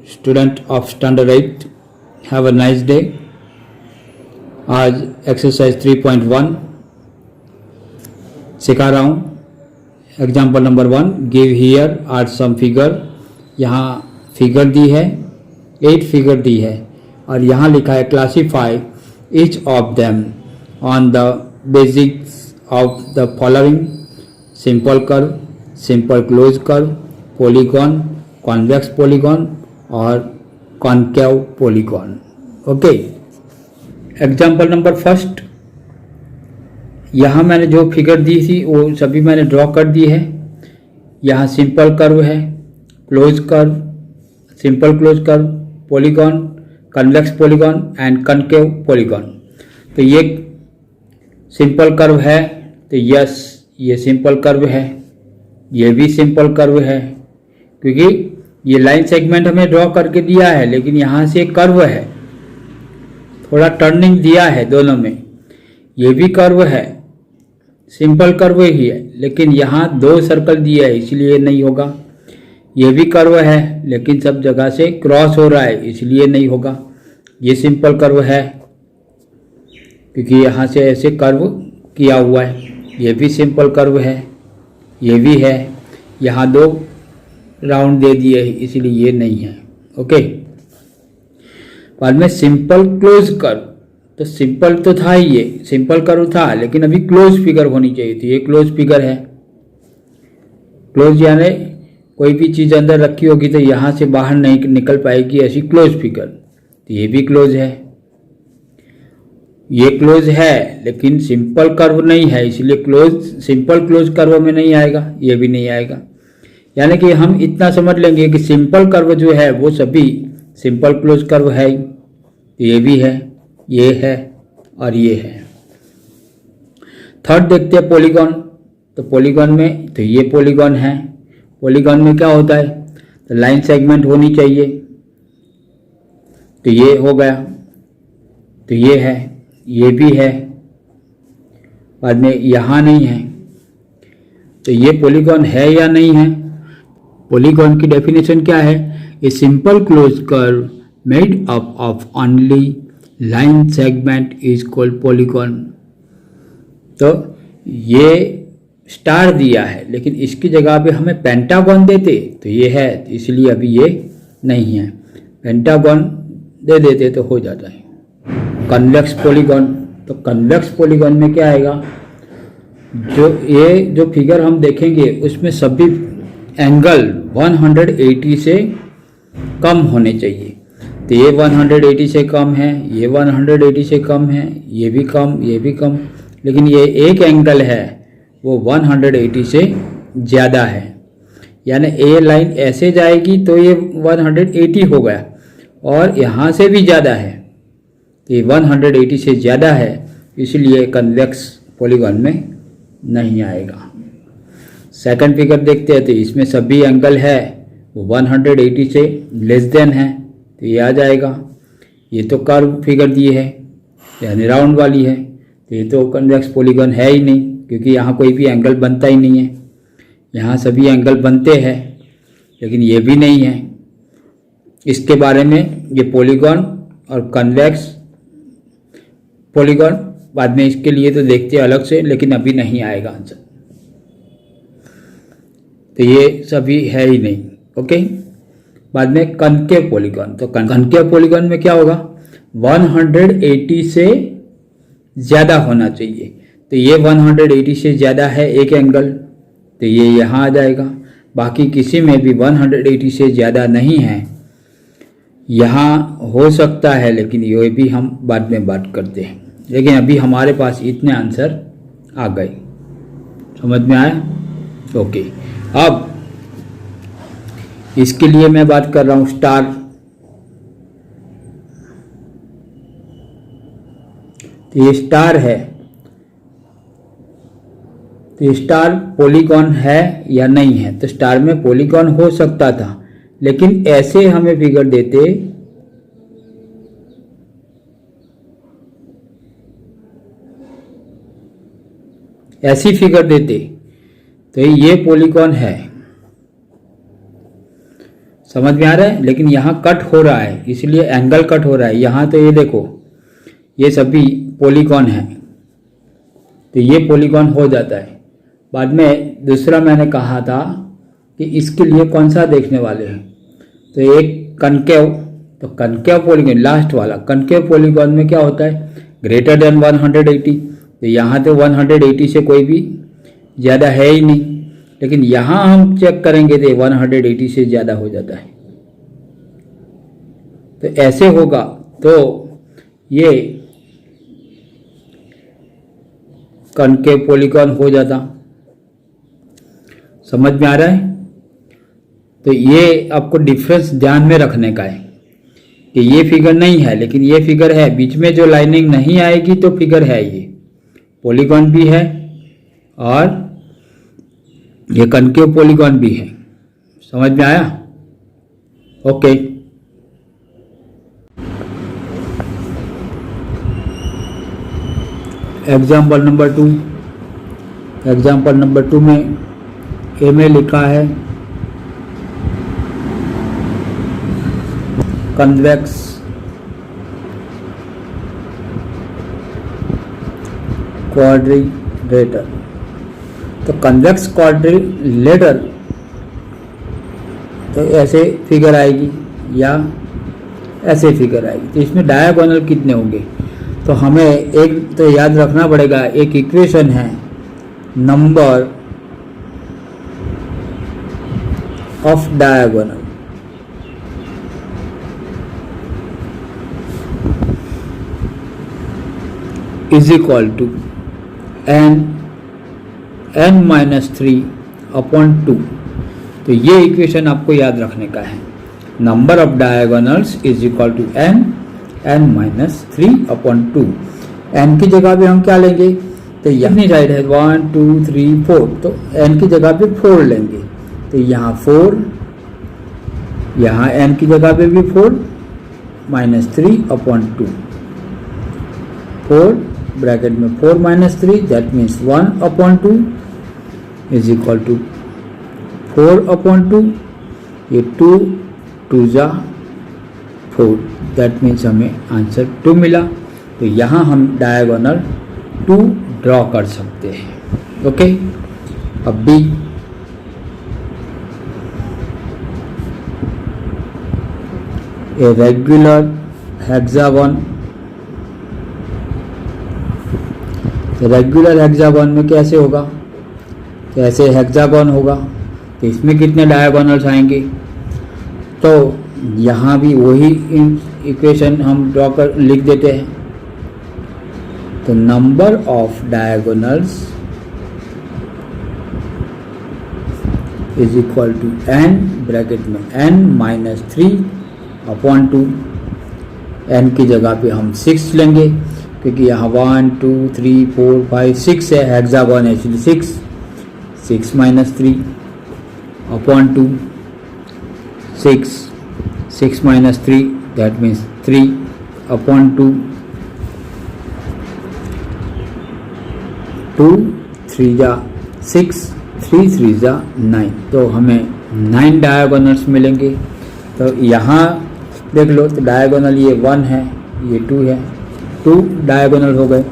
Student of standard 8, have a nice day. आज exercise 3.1 सिखा रहा हूँ। Example number 1, give here are some figure. यहाँ फिगर दी है, 8 फिगर दी है और यहाँ लिखा है classify each of them on the basics of the following: simple curve, simple close curve, polygon, convex polygon और concave polygon. Okay, example number first, यहाँ मैंने जो फिगर दी थी वो सभी मैंने ड्रॉ कर दी है। यहाँ सिंपल कर्व है, close curve, simple close curve, polygon, convex polygon and concave polygon. तो ये सिंपल कर्व है, तो यस ये सिंपल कर्व है, ये भी सिंपल कर्व है क्योंकि ये लाइन सेगमेंट हमें ड्रॉ करके दिया है, लेकिन यहाँ से कर्व है, थोड़ा टर्निंग दिया है दोनों में। ये भी कर्व है, सिंपल कर्व ही है, लेकिन यहाँ 2 सर्कल दिए है इसलिए नहीं होगा। ये भी कर्व है लेकिन सब जगह से क्रॉस हो रहा है इसलिए नहीं होगा। ये सिंपल कर्व है क्योंकि यहाँ से ऐसे कर्व किया हुआ है। ये भी सिंपल कर्व है, ये भी है, यहाँ 2 राउंड दे दिए है इसलिए ये नहीं है। ओके, बाद में सिंपल क्लोज कर्व। तो सिंपल तो था ही, ये सिंपल कर्व था लेकिन अभी क्लोज फिगर होनी चाहिए थी। ये क्लोज फिगर है। क्लोज यानी कोई भी चीज़ अंदर रखी होगी तो यहाँ से बाहर नहीं निकल पाएगी, ऐसी क्लोज फिगर। तो ये भी क्लोज है, ये क्लोज है लेकिन सिंपल कर्व नहीं है इसलिए क्लोज सिंपल क्लोज कर्व में नहीं आएगा, ये भी नहीं आएगा। यानी कि हम इतना समझ लेंगे कि सिंपल कर्व जो है वो सभी सिंपल क्लोज कर्व है। ये भी है, ये है और ये है। थर्ड देखते हैं पॉलीगॉन। तो पॉलीगॉन में तो ये पॉलीगॉन है। पॉलीगॉन में क्या होता है, तो लाइन सेगमेंट होनी चाहिए, तो ये हो गया, तो ये है, ये भी है, बाद में यहाँ नहीं है। तो ये पॉलीगॉन है या नहीं है? पॉलीगॉन की डेफिनेशन क्या है? A simple close curve made up of only line segment is called polygon. तो ये स्टार दिया है लेकिन इसकी जगह पे हमें पेंटागन देते तो ये है, इसलिए अभी ये नहीं है। पेंटागन दे देते तो हो जाता है। Convex polygon. तो कन्वेक्स पॉलीगॉन में क्या आएगा, जो फिगर हम देखेंगे उसमें सभी एंगल 180 से कम होने चाहिए। तो ये 180 से कम है, ये 180 से कम है, ये भी कम, ये भी कम, लेकिन ये एक एंगल है वो 180 से ज़्यादा है। यानी ए लाइन ऐसे जाएगी तो ये 180 हो गया और यहाँ से भी ज़्यादा है, तो ये 180 से ज़्यादा है, इसलिए कन्वेक्स पॉलीगॉन में नहीं आएगा। सेकंड फिगर देखते हैं, तो इसमें सभी एंगल है वो 180 से लेस देन है, तो ये आ जाएगा। ये तो कर्व फिगर दी है यानी राउंड वाली है, तो ये तो कन्वेक्स पॉलीगॉन है ही नहीं क्योंकि यहाँ कोई भी एंगल बनता ही नहीं है। यहाँ सभी एंगल बनते हैं लेकिन ये भी नहीं है। इसके बारे में ये पॉलीगॉन और कन्वेक्स पॉलीगॉन बाद में इसके लिए तो देखते हैं अलग से, लेकिन अभी नहीं आएगा आंसर। तो ये सभी है ही नहीं। ओके, बाद में कॉनकेव पॉलीगॉन। तो कॉनकेव पॉलीगॉन में क्या होगा, 180 से ज़्यादा होना चाहिए। तो ये 180 से ज़्यादा है एक एंगल, तो ये यहाँ आ जाएगा। बाकी किसी में भी 180 से ज़्यादा नहीं है। यहाँ हो सकता है लेकिन ये भी हम बाद में बात करते हैं, लेकिन अभी हमारे पास इतने आंसर आ गए। समझ में आया? ओके, अब इसके लिए मैं बात कर रहा हूँ स्टार। तो ये स्टार है, तो ये स्टार पॉलीगॉन है या नहीं है? तो स्टार में पॉलीगॉन हो सकता था लेकिन ऐसे हमें फिगर देते, ऐसी फिगर देते तो ये पॉलीगॉन है। समझ में आ रहा है। लेकिन यहाँ कट हो रहा है, इसलिए एंगल कट हो रहा है। यहाँ तो ये देखो, ये सभी पॉलीगॉन है, तो ये पॉलीगॉन हो जाता है। बाद में दूसरा मैंने कहा था कि इसके लिए कौन सा देखने वाले हैं, तो एक कनकेव, तो कनकेव पॉलीगॉन लास्ट वाला कनकेव पॉलीगॉन में क्या होता है, ग्रेटर देन 180। तो यहाँ तो 180 से कोई भी ज़्यादा है ही नहीं, लेकिन यहाँ हम चेक करेंगे तो 180 से ज़्यादा हो जाता है। तो ऐसे होगा तो ये कनकेव पॉलीगॉन हो जाता। समझ में आ रहा है। तो ये आपको डिफरेंस ध्यान में रखने का है कि ये फिगर नहीं है लेकिन ये फिगर है, बीच में जो लाइनिंग नहीं आएगी तो फिगर है, ये पॉलीगॉन भी है और ये कनकेव पॉलीगॉन भी है। समझ में आया। Okay. Example number 2, example number 2 में ए में लिखा है कन्वेक्स क्वाड्रिलेटरल। तो कन्वेक्स क्वाड्रिलेटरल तो ऐसे फिगर आएगी या ऐसे फिगर आएगी। तो इसमें डायगोनल कितने होंगे, तो हमें एक तो याद रखना पड़ेगा, एक इक्वेशन है number of diagonal is equal to n minus 3 upon 2। तो ये इक्वेशन आपको याद रखने का है, number of diagonals is equal to n minus 3 upon 2। n की जगह पे हम क्या लेंगे, तो यहाँ साइड है 1 2 3 4, तो n की जगह पे 4 लेंगे। तो यहाँ 4, यहाँ n की जगह पे भी 4 माइनस 3 अपॉन 2, 4 ब्रैकेट में 4 minus 3 that means 1 upon 2 is equal to 4 upon 2। ये 2 2 जा 4 दैट मीन्स हमें आंसर 2 मिला। तो यहाँ हम डायगोनल 2 ड्रॉ कर सकते हैं। ओके। अब बी, ए रेगुलर हेक्सागन। तो रेगुलर हेक्सागन में कैसे होगा, तो ऐसे हेक्सागन होगा। तो इसमें कितने डायगोनल्स आएंगे, तो यहाँ भी वही इक्वेशन हम ड्रॉ कर लिख देते हैं। तो number of diagonals is equal to n bracket में n माइनस 3 अपॉन 2। n की जगह पे हम 6 लेंगे क्योंकि यहाँ 1 2 3 4 5 6 है, hexagon actually 6 minus 3 upon 2, 6 minus 3 that means 3 upon 2, 2 3 जा 6 3 3 जा 9। तो हमें 9 डायगोनल्स मिलेंगे। तो यहाँ देख लो, तो डायगोनल ये 1 है, ये 2 है, 2 डायगोनल हो गए।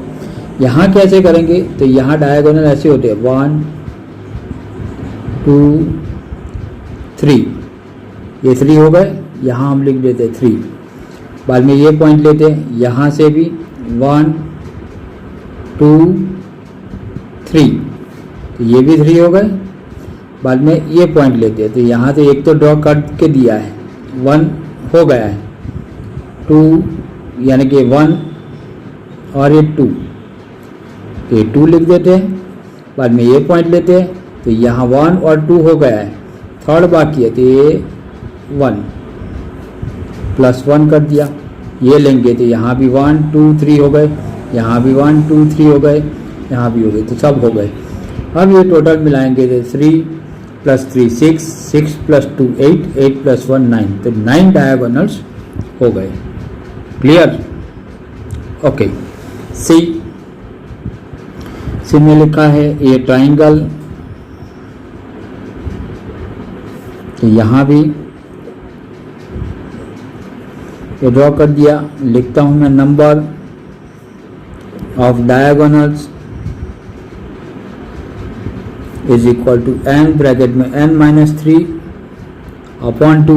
यहाँ कैसे करेंगे, तो यहाँ डायगोनल ऐसे होते हैं 1 2 3, ये 3 हो गए। यहाँ हम लिख देते 3, बाद में ये पॉइंट लेते हैं, यहाँ से भी 1 2 3, तो ये भी 3 हो गए। बाद में ये पॉइंट लेते हैं, तो यहाँ से एक तो ड्रॉ करके दिया है, 1 हो गया है, 2 यानी कि 1 और ये 2, तो ये 2 लिख देते हैं। बाद में ये पॉइंट लेते हैं, तो यहाँ 1 और 2 हो गया है, थर्ड बाकी है, तो ये 1 प्लस 1 कर दिया, ये लेंगे तो यहाँ भी 1 2 3 हो गए, यहाँ भी 1 2 3 हो गए, यहाँ भी हो गए, तो सब हो गए। अब ये टोटल मिलाएंगे तो 3 प्लस 3 6, 6 प्लस 2 8, 8 प्लस 1 9, तो 9 डायगोनल्स हो गए। क्लियर। ओके। सी में लिखा है ये ट्राइंगल, तो यहाँ भी ये ड्रॉ कर दिया। लिखता हूँ मैं number of diagonals is equal to n, bracket में n-3 अपॉन 2।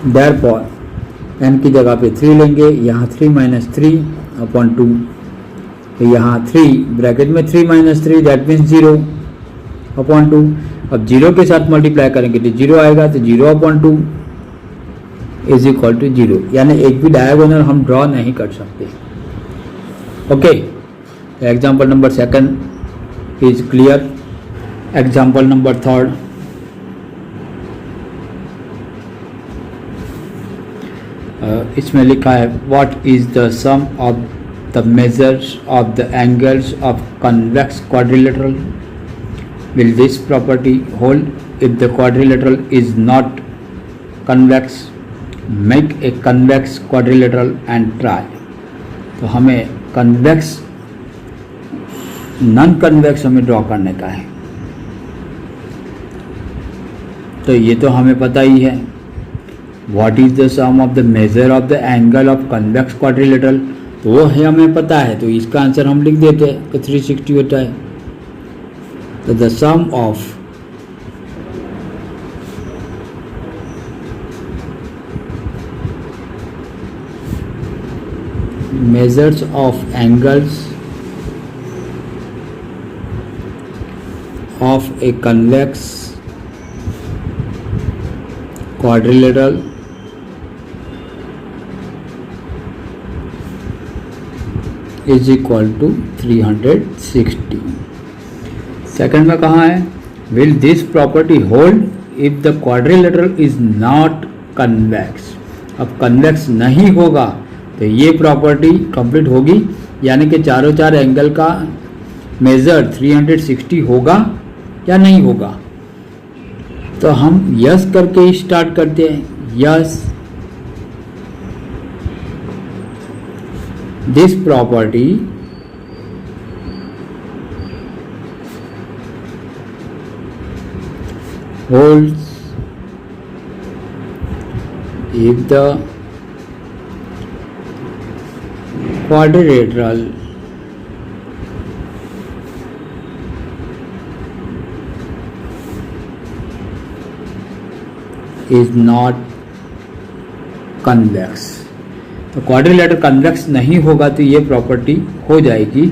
देयरफॉर n की जगह पे 3 लेंगे, यहाँ 3 - 3 अपॉन 2, तो यहाँ 3 ब्रैकेट में 3 - 3 दैट मीन्स 0 अपॉन 2। अब 0 के साथ मल्टीप्लाई करेंगे तो 0 आएगा, तो 0 अपॉन 2 इज इक्वल टू 0, यानी एक भी डायगोनल हम ड्रॉ नहीं कर सकते। Okay, example number 2 is clear. Example number 3, इसमें लिखा है what is the sum of the measures of the angles of convex quadrilateral, will this property hold if the quadrilateral is not convex, make a convex quadrilateral and try। तो हमें convex non convex हमें draw करने का है, तो ये तो हमें पता ही है। What is the sum of the measure of the angle of convex quadrilateral, तो वो है हमें पता है, तो इसका आंसर हम लिख देते हैं तो 360 होता है। तो the sum of measures of angles of a convex quadrilateral is equal to 360। Second में कहाँ है, will this property hold if the quadrilateral is not convex। अब convex नहीं होगा तो ये प्रॉपर्टी कंप्लीट होगी, यानी कि चारों चार एंगल का मेजर 360 होगा या नहीं होगा। तो हम यस करके स्टार्ट करते हैं, yes this property holds if the quadrilateral is not convex। तो क्वाड्रिलेटरल कन्वेक्स नहीं होगा तो ये प्रॉपर्टी हो जाएगी,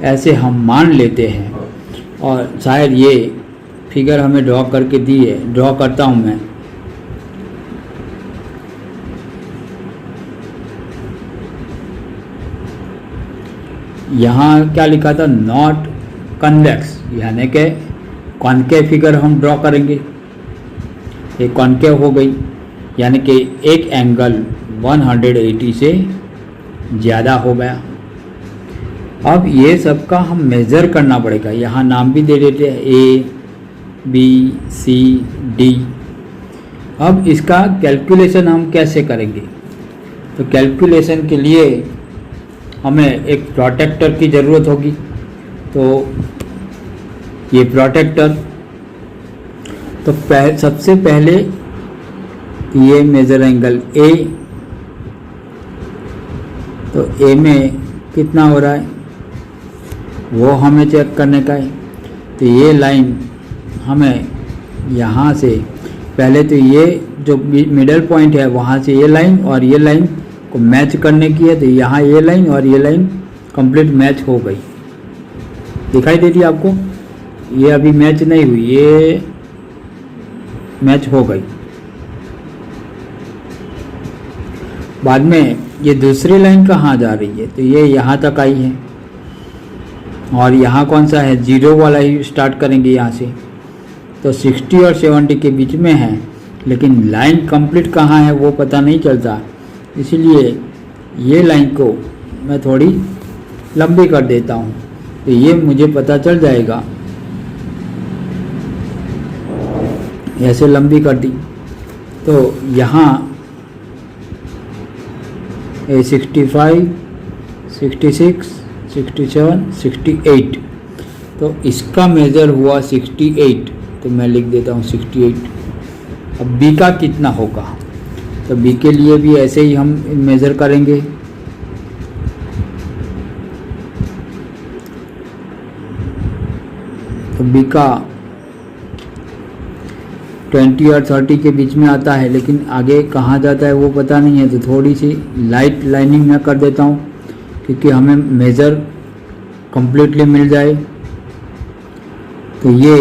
ऐसे हम मान लेते हैं। और शायद ये फिगर हमें ड्रॉ करके दी है, ड्रॉ करता हूँ मैं। यहाँ क्या लिखा था, नॉट कन्वेक्स, यानी कि कॉनकेव फिगर हम ड्रॉ करेंगे। ये कॉनकेव हो गई, यानी कि एक एंगल 180 से ज़्यादा हो गया। अब ये सबका हम मेज़र करना पड़ेगा, यहाँ नाम भी दे देते हैं ए बी सी डी। अब इसका कैलकुलेशन हम कैसे करेंगे, तो कैलकुलेशन के लिए हमें एक प्रोटेक्टर की ज़रूरत होगी। तो ये प्रोटेक्टर, तो सबसे पहले ये मेजर एंगल ए, तो ए में कितना हो रहा है वो हमें चेक करने का है। तो ये लाइन हमें यहाँ से पहले तो ये जो मिडल पॉइंट है वहाँ से ये लाइन और ये लाइन को मैच करने की है। तो यहाँ ये लाइन और ये लाइन कंप्लीट मैच हो गई, दिखाई देती है आपको। ये अभी मैच नहीं हुई, ये मैच हो गई। बाद में ये दूसरी लाइन कहाँ जा रही है, तो ये यहाँ तक आई है। और यहाँ कौन सा है, जीरो वाला ही स्टार्ट करेंगे यहाँ से। तो 60 और 70 के बीच में है, लेकिन लाइन कंप्लीट कहाँ है वो पता नहीं चलता। इसलिए ये लाइन को मैं थोड़ी लंबी कर देता हूँ, तो ये मुझे पता चल जाएगा। ऐसे लंबी कर दी, तो यहाँ 65, 66, 67, 68, तो इसका मेज़र हुआ 68, तो मैं लिख देता हूँ 68। अब बी का कितना होगा, तो तो बी के लिए भी ऐसे ही हम मेज़र करेंगे। तो बी का 20 और 30 के बीच में आता है, लेकिन आगे कहाँ जाता है वो पता नहीं है, तो थोड़ी सी लाइट लाइनिंग मैं कर देता हूँ क्योंकि हमें मेज़र कम्प्लीटली मिल जाए। तो ये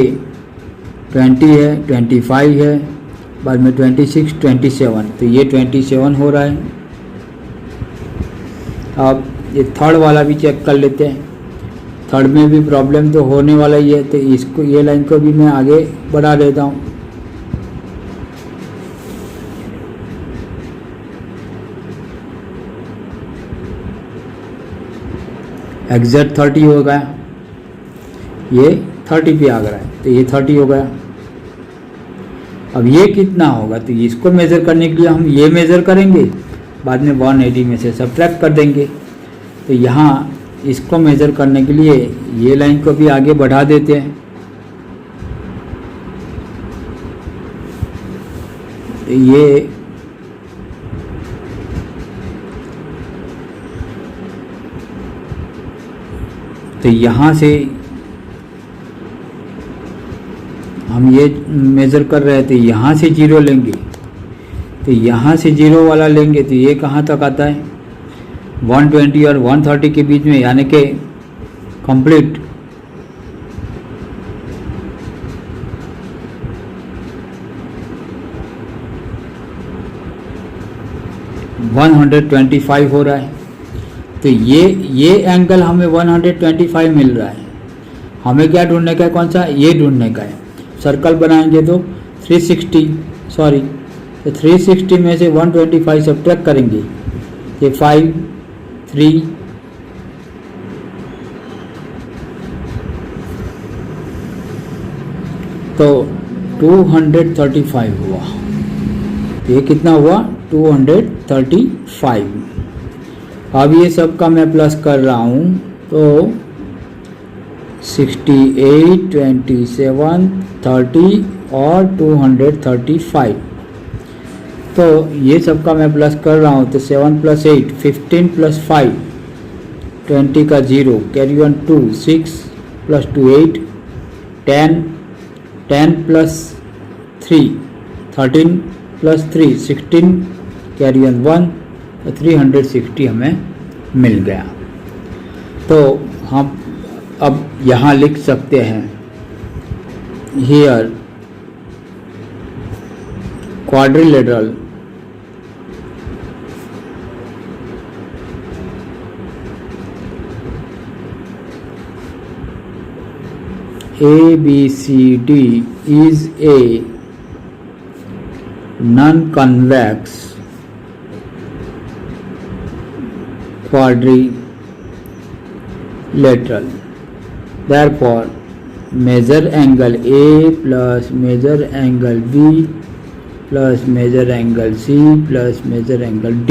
20 है, 25 है, बाद में 26, 27, तो ये 27 हो रहा है। अब ये थर्ड वाला भी चेक कर लेते हैं। थर्ड में भी प्रॉब्लम तो होने वाला ही है, तो इसको ये लाइन को भी मैं आगे बढ़ा देता हूँ। एग्जैक्ट 30 हो गया, ये 30 पे आ गया है, तो ये 30 हो गया। अब ये कितना होगा, तो इसको मेज़र करने के लिए हम ये मेज़र करेंगे, बाद में 180 में से सब्ट्रैक्ट कर देंगे। तो यहाँ इसको मेज़र करने के लिए ये लाइन को भी आगे बढ़ा देते हैं। तो ये तो यहाँ से हम ये मेज़र कर रहे थे, यहाँ से 0 लेंगे, तो यहाँ से 0 वाला लेंगे, तो ये कहाँ तक आता है 120 और 130 के बीच में, यानी कि कंप्लीट $125 हो रहा है। तो ये एंगल हमें 125 मिल रहा है। हमें क्या ढूंढने का है, कौन सा, ये ढूंढने का है। सर्कल बनाएंगे तो 360 में से 125 सब्ट्रैक्ट करेंगे, ये 5, 3, तो 235 हुआ। ये कितना हुआ 235। अब ये सब का मैं प्लस कर रहा हूँ, तो 68, 27, 30 और 235, तो ये सब का मैं प्लस कर रहा हूँ। तो 7 + 8, 15 + 5, 20 का 0, कैरी ऑन 2, 6 + 2 8, 10, 10 + 3, 13 + 3, 16, कैरी ऑन 1, तो 360 हमें मिल गया। तो हम अब यहाँ लिख सकते हैं, here quadrilateral ABCD is a non-convex quadrilateral. Therefore, measure angle A plus measure angle B plus measure angle C plus measure angle D.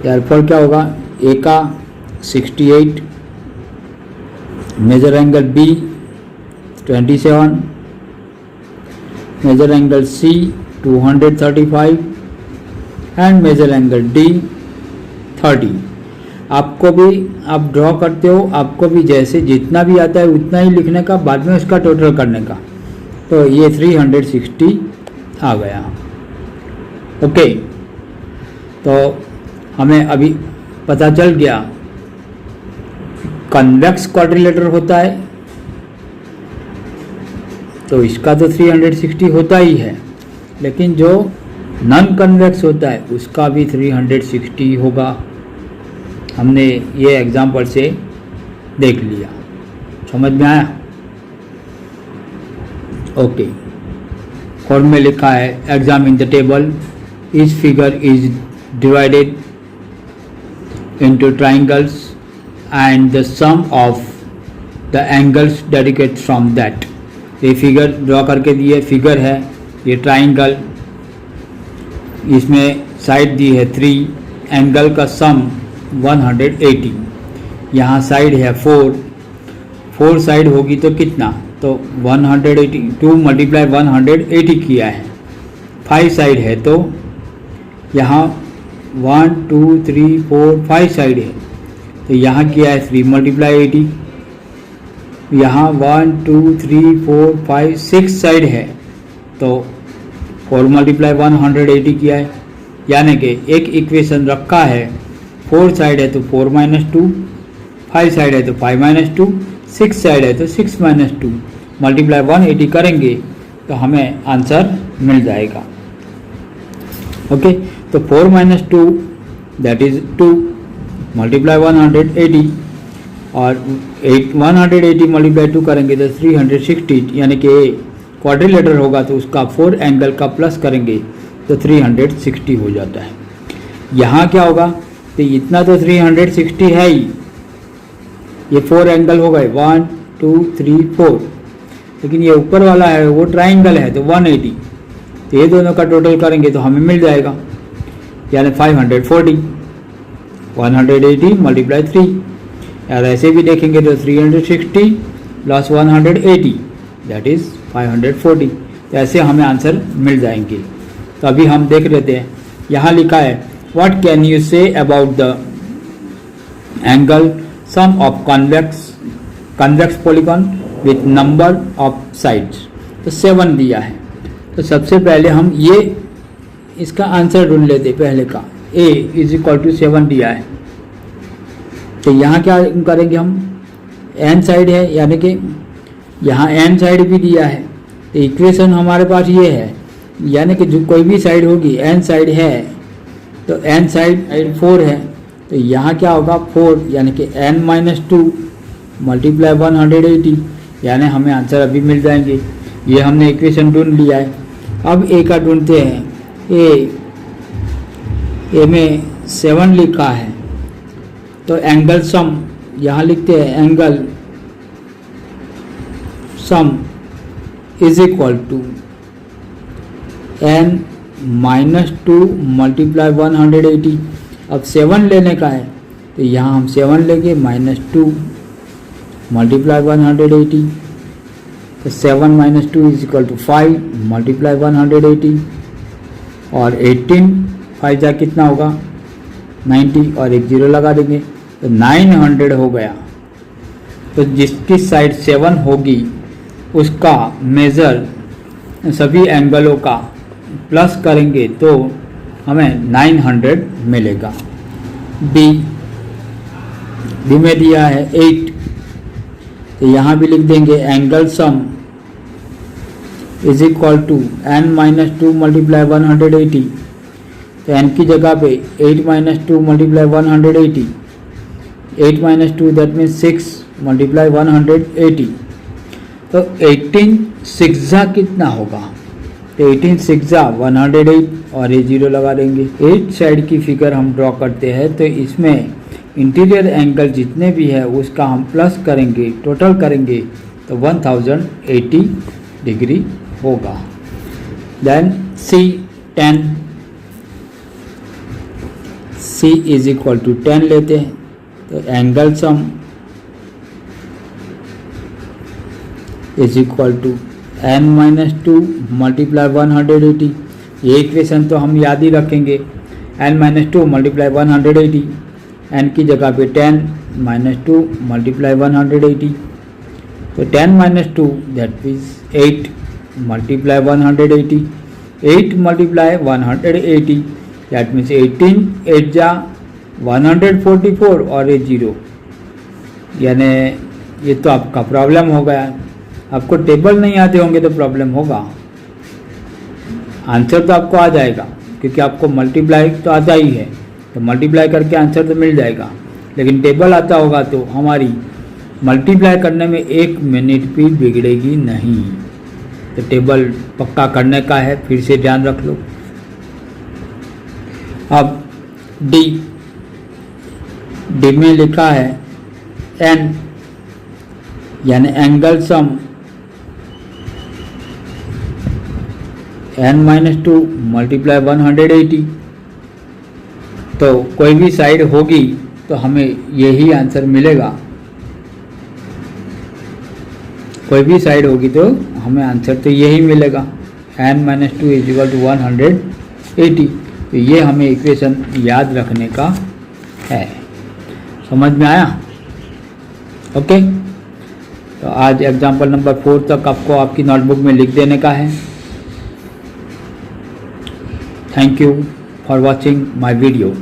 Therefore क्या होगा, A का 68, measure angle B 27, measure angle C 235 and measure angle D 30. आपको भी, आप draw करते हो, आपको भी जैसे जितना भी आता है उतना ही लिखने का, बाद में उसका टोटल करने का। तो ये 360 आ गया। ओके, तो हमें अभी पता चल गया कन्वेक्स क्वाड्रिलेटरल होता है तो इसका तो 360 होता ही है, लेकिन जो नॉन कन्वेक्स होता है उसका भी 360 होगा। हमने ये एग्जाम्पल से देख लिया, समझ में आया। ओके, फॉर्म में लिखा है examine the table, each figure is divided into triangles and the sum of the angles derived from that. ये फिगर ड्रॉ करके दिए, फिगर है ये ट्राइंगल, इसमें साइड दी है 3, एंगल का सम 180, यहाँ साइड है 4 साइड होगी तो कितना, तो 180, 2 × 180 किया है। 5 साइड है तो यहाँ 1 2 3 4 5 साइड है, तो यहाँ किया है 3 मल्टीप्लाई 80। यहाँ 1 2 3 4 5 6 साइड है, तो 4 मल्टीप्लाई 180 किया है। यानी कि एक इक्वेशन रखा है, 4 साइड है तो 4 माइनस 2, 5 साइड है तो 5 माइनस 2, 6 साइड है तो 6 माइनस 2, मल्टीप्लाई 180 करेंगे तो हमें आंसर मिल जाएगा। ओके, तो 4 माइनस 2 दैट इज 2, मल्टीप्लाई 180, और 180 मल्टीप्लाई 2 करेंगे तो 360, यानी कि क्वाड्रिलेटर होगा तो उसका 4 एंगल का प्लस करेंगे तो 360 हो जाता है। यहाँ क्या होगा, तो इतना तो 360 है ही, ये 4 एंगल हो गए 1 2 3 4, लेकिन ये ऊपर वाला है वो ट्राइंगल है तो 180, तो ये दोनों का टोटल करेंगे तो हमें मिल जाएगा, यानी 540। 180 मल्टीप्लाई 3, यार ऐसे भी देखेंगे तो 360 प्लस 180 दैट इज़ 540, तो ऐसे हमें आंसर मिल जाएंगे। तो अभी हम देख लेते हैं, यहाँ लिखा है what can you say about the angle sum of convex polygon with number of sides, तो 7 दिया है। तो सबसे पहले हम ये इसका आंसर ढूंढ लेते, पहले का a इज इक्वल टू 7 दिया है, तो यहाँ क्या करेंगे हम, n साइड है, यानी कि यहाँ n साइड भी दिया है, तो इक्वेशन हमारे पास ये है, यानी कि जो कोई भी साइड होगी n साइड है तो n साइड 4 है, तो यहाँ क्या होगा 4, यानी कि n माइनस 2 मल्टीप्लाई 180, यानी हमें आंसर अभी मिल जाएंगे। ये हमने इक्वेशन ढूंढ लिया है। अब ए का ढूंढते हैं, ए में 7 लिखा है, तो एंगल सम यहाँ लिखते हैं, angle sum is equal to n minus 2 multiply 180। अब 7 लेने का है, तो यहाँ हम 7 लेंगे माइनस 2 मल्टीप्लाई 180, तो 7 minus 2 is equal to 5 multiply 180, और 18 5 जा कितना होगा 90, और एक जीरो लगा देंगे तो 900 हो गया। तो जिसकी साइड 7 होगी उसका मेज़र सभी एंगलों का प्लस करेंगे तो हमें 900 मिलेगा। बी में दिया है 8, तो यहाँ भी लिख देंगे angle sum is equal to n minus 2 multiply 180, तो n की जगह पे 8 minus 2 multiply 180, 8 minus 2 that means 6 multiply 180, तो 18 6 कितना होगा, तो 18 6 108, और ये जीरो लगा देंगे। 8 साइड की फिगर हम ड्रॉ करते हैं, तो इसमें इंटीरियर एंगल जितने भी है उसका हम प्लस करेंगे, टोटल करेंगे तो 1080 डिग्री होगा। Then C is equal to 10 लेते हैं, तो angle sum is equal to n minus 2 multiply 180, ये इक्वेशन तो हम याद ही रखेंगे, n माइनस 2 मल्टीप्लाई 180, n की जगह पे 10 माइनस 2 मल्टीप्लाई 180, तो 10 minus 2 that is 8 multiply 180, 8 multiply 180 that means 18 8 जा 144, और ये जीरो, यानी ये तो आपका प्रॉब्लम हो गया। आपको टेबल नहीं आते होंगे तो प्रॉब्लम होगा, आंसर तो आपको आ जाएगा क्योंकि आपको मल्टीप्लाई तो आता ही है, तो मल्टीप्लाई करके आंसर तो मिल जाएगा, लेकिन टेबल आता होगा तो हमारी मल्टीप्लाई करने में 1 मिनट भी बिगड़ेगी नहीं। तो टेबल पक्का करने का है, फिर से ध्यान रख लो। अब डी में लिखा है n, यानी angle sum n minus 2 multiply 180, तो कोई भी साइड होगी तो हमें यही आंसर मिलेगा, कोई भी साइड होगी तो हमें आंसर तो यही मिलेगा, n minus 2 is equal to 180। तो ये हमें इक्वेशन याद रखने का है। समझ में आया? ओके, तो आज एग्जाम्पल नंबर 4 तक आपको आपकी नोटबुक में लिख देने का है। Thank you for watching my video.